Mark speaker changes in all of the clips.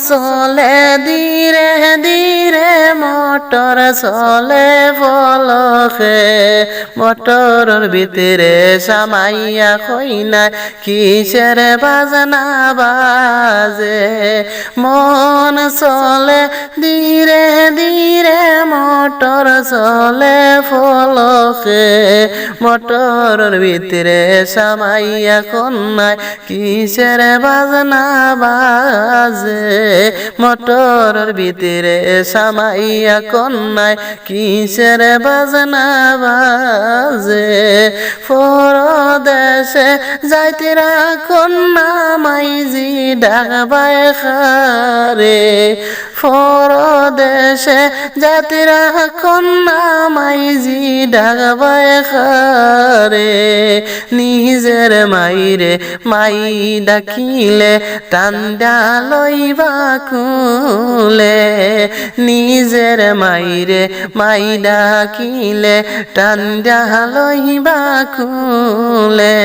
Speaker 1: চলে ধীরে ধীরে মোটর চলে পলকে মোটরের ভিতরে সামাইয়া কইনা কিসের বাজনা বাজে মন চলে ধীরে ধীরে মোটর চলে পলকে মোটরের ভিতরে সামাইয়া কন্যায় কিসের বাজনা বাজে মোটরের ভিতরে সামাইয়া কন্যায় কিসের বাজনা বাজে পরদেশে যাইতেরা কন্যা মাইজি ডাকবায় খারে পরদেশে যাইতেরা কন্যা মাইজি ডাকবায় খারে নিজের মাইরে মাই ডাকিলে টান্দা লইবা কুলে নিজের মাইরে মাই ডাকিলে টান্দা লইবা কুলে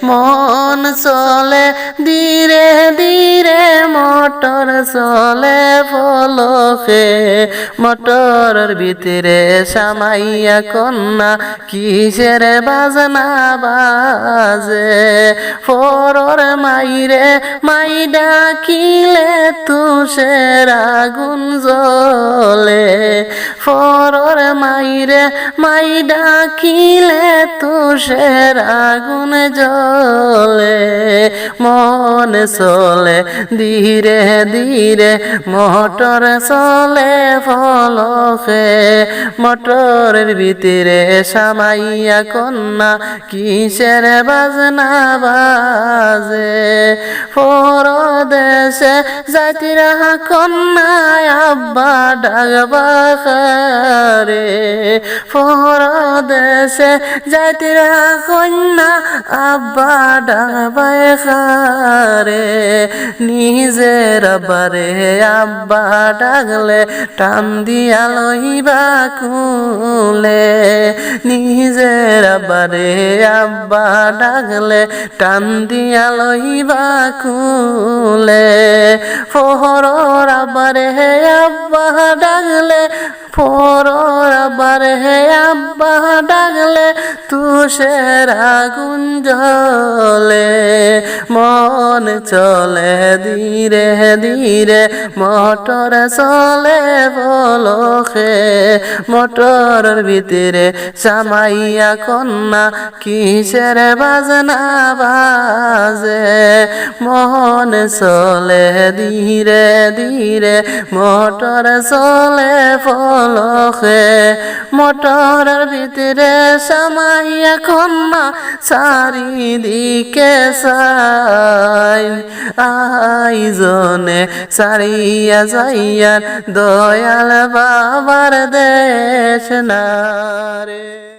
Speaker 1: মন চলে ধীরে ধীরে মোটর চলে পলকে মোটরের ভিতরে সামাইয়া কন্যা কিসের বাজনা বাজে পরর মাইরে মাই ডাকিলে তুষের আগুন জ্বলে পরর মাইরে মাই ডাকিলে তুষের আগুন জ্বলে মন চলে ধীরে ধীরে মোটর চলে পলকে মোটরের ভিতরে সামাইয়া কন্যা কিসের বাজনা বাজে পরদেশে যাইতিরা কন্যায় আব্বা ডাকবা খারে পরদেশে যাইতিরা কন্যা আব্বা ডাকবা খারে নিজের আব্বারে আব্বা ডাকলে টান দিয়া লইবা কুলে নিজের আব্বারে আব্বা ডাকলে টান দিয়া লইবা কুলে পরর আব্বারে আব্বা ডাকলে পরর আব্বারে আব্বা ডাকলে তুষের আগুন জ্বলে মন চলে ধীরে ধীরে মোটর চলে পলকে মোটরের ভিতরে সামাইয়া কন্যা কিসের বাজনা বাজে মন চলে ধীরে ধীরে মোটর চলে পলকে মোটরের ভিতরে সামাইয়া কন্যা চারিদিকে চাই আইজনে সারিয়া যাইয়ার দয়াল বাবার দেশ না রে।